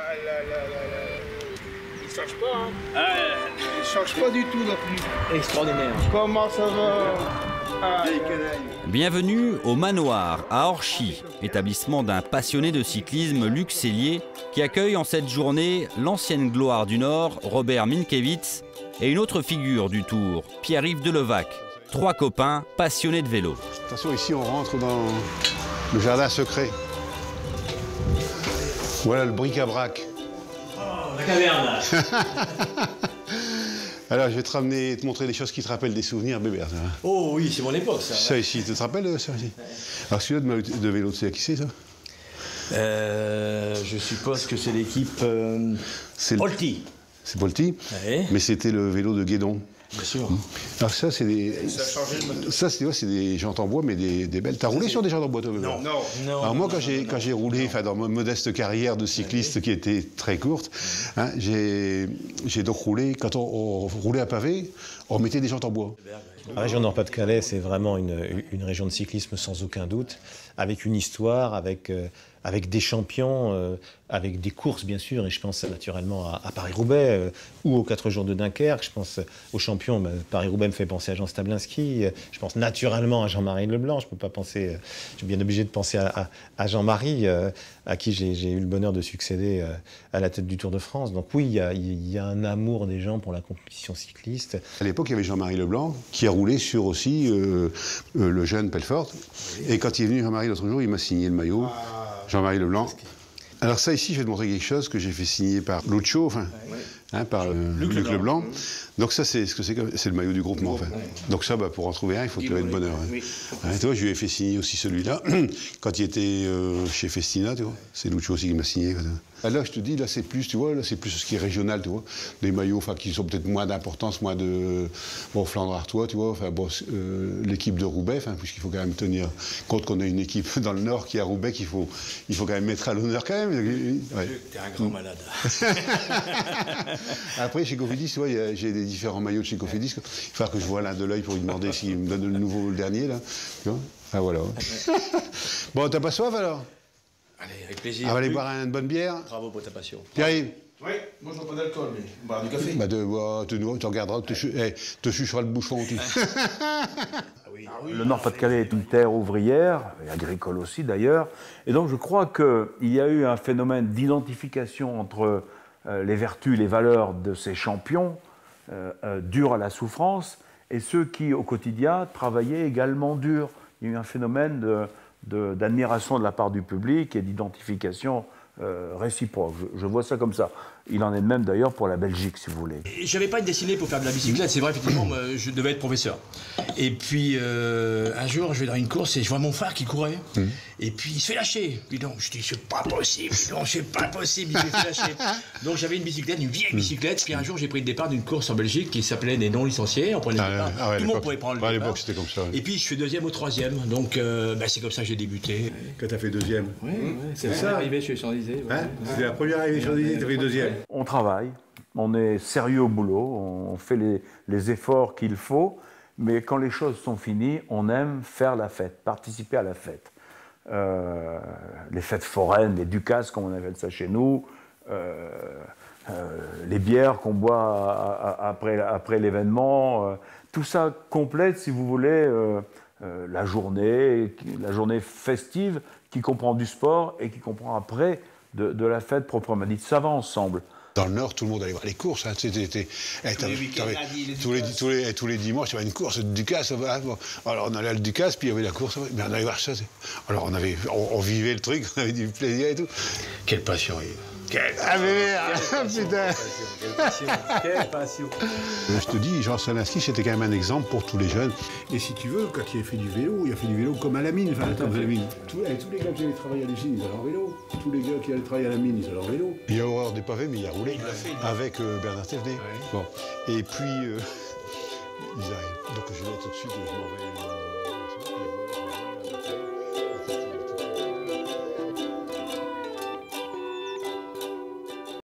Il change pas, hein. Il change pas du tout non plus. Extraordinaire. Comment ça va? Bienvenue au Manoir à Orchy, établissement d'un passionné de cyclisme, Luc Cellier, qui accueille en cette journée l'ancienne gloire du Nord, Robert Minkiewicz, et une autre figure du Tour, Pierre-Yves Delevac. 3 copains passionnés de vélo. Attention, ici on rentre dans le jardin secret. Voilà le bric-à-brac. Oh, la caverne. Alors, je vais te montrer des choses qui te rappellent des souvenirs, Bébert. Oh oui, c'est mon époque, ça. Ça ici, tu te rappelles ça ici? Alors, celui-là de vélo, tu sais à qui c'est, ça? Je suppose que c'est l'équipe Polti. C'est Polti, ouais. Mais c'était le vélo de Guédon. Bien sûr. Alors ça, c'est des... Ça a changé le moteur. Ça, c'est des jantes en bois, mais des belles... T'as roulé sur des jantes en bois, toi, Bébert? Non. Alors moi, quand j'ai roulé, enfin, dans ma modeste carrière de cycliste qui était très courte, hein, j'ai donc roulé, quand on roulait à pavé, on mettait des jantes en bois. La région Nord-Pas-de-Calais, c'est vraiment une région de cyclisme sans aucun doute, avec une histoire, avec des champions, avec des courses bien sûr, et je pense naturellement à Paris-Roubaix ou aux 4 jours de Dunkerque. Je pense aux champions, Paris-Roubaix me fait penser à Jean Stablinski, je pense naturellement à Jean-Marie Leblanc, je peux pas penser, je suis bien obligé de penser à Jean-Marie, à qui j'ai eu le bonheur de succéder à la tête du Tour de France. Donc oui, il y a un amour des gens pour la compétition cycliste. À l'époque, il y avait Jean-Marie Leblanc qui a roulé sur aussi le jeune Pelfort. Et quand il est venu, Jean-Marie, l'autre jour, il m'a signé le maillot. Jean-Marie Leblanc. Alors ça, ici, je vais te montrer quelque chose que j'ai fait signer par Lucho, par Luc Leblanc. Donc ça, c'est le maillot du groupement. Enfin. Ouais. Donc ça, pour en trouver un, il faut qu'il ait de bonheur. Oui. Tu vois, je lui ai fait signer aussi celui-là, quand il était chez Festina, tu vois. C'est Lucho aussi qui m'a signé. Là, je te dis, là, c'est plus, tu vois, là, c'est plus ce qui est régional, tu vois. Des maillots, qui sont peut-être moins d'importance, moins de... Bon, Flandre Artois, tu vois, l'équipe de Roubaix, puisqu'il faut quand même tenir compte qu'on a une équipe dans le Nord qui est à Roubaix, il faut quand même mettre à l'honneur quand même. Ouais. T'es un grand malade. Après, chez Cofidis, tu vois, j'ai des différents maillots de chez Cofidis. Il faut que je vois l'un de l'œil pour lui demander s'il me donne le dernier, là. Tu vois? Ah, voilà. Bon, t'as pas soif, alors? Allez, avec plaisir. On va aller boire une bonne bière. Bravo pour ta passion. Pierre-Yves? Oui, moi je bois pas d'alcool, mais on boit du café. Tu regarderas, te chucheras le bouchon. Le Nord-Pas-de-Calais est une terre ouvrière, et agricole aussi d'ailleurs, et donc je crois qu'il y a eu un phénomène d'identification entre les vertus, les valeurs de ces champions, durs à la souffrance, et ceux qui, au quotidien, travaillaient également dur. Il y a eu un phénomène d'admiration de la part du public et d'identification réciproque. Je vois ça comme ça. Il en est de même d'ailleurs pour la Belgique, si vous voulez. J'avais pas été destiné pour faire de la bicyclette, c'est vrai, effectivement, je devais être professeur. Et puis, un jour, je vais dans une course et je vois mon frère qui courait. Et puis, il se fait lâcher. Puis donc, je dis, c'est pas possible, non, c'est pas possible, il se fait lâcher. Donc, j'avais une bicyclette, une vieille bicyclette. Puis un jour, j'ai pris le départ d'une course en Belgique qui s'appelait des non-licenciés. On prenait le départ. Tout le monde pouvait prendre le départ. À l'époque, c'était comme ça. Et puis, je fais 2e ou 3e. Donc, c'est comme ça que j'ai débuté. Quand t'as fait 2e. Oui, c'est ça. Arrivé chez les Champs-Élysées. C'est la première arrivée chez les Champs-Élysées, t'as fait 2e. On travaille, on est sérieux au boulot, on fait les efforts qu'il faut, mais quand les choses sont finies, on aime faire la fête, participer à la fête. Les fêtes foraines, les ducasses, comme on appelle ça chez nous, les bières qu'on boit après l'événement, tout ça complète, si vous voulez, la journée festive qui comprend du sport et qui comprend après de la fête proprement dite. Ça va ensemble. Dans le Nord, tout le monde allait voir les courses. Tous les dimanches, il y avait une course de Ducasse. Alors on allait à le Ducasse, puis il y avait la course. Mais on allait voir ça. Alors on vivait le truc, on avait du plaisir et tout. Quelle passion, Yves. Ah mais merde, putain. Quelle passion. Je te dis, Jean Stablinski, c'était quand même un exemple pour tous les jeunes. Et si tu veux, quand il a fait du vélo, il a fait du vélo comme à la mine. Comme à la mine. Tous les gars qui allaient travailler à l'usine, ils allaient en vélo. Tous les gars qui allaient travailler à la mine, ils allaient en vélo. Il y a horreur des pavés, mais il a roulé avec Bernard Thévenet. Ouais. Bon. Et puis, ils arrivent. Donc je vais tout de suite, je m'en vais...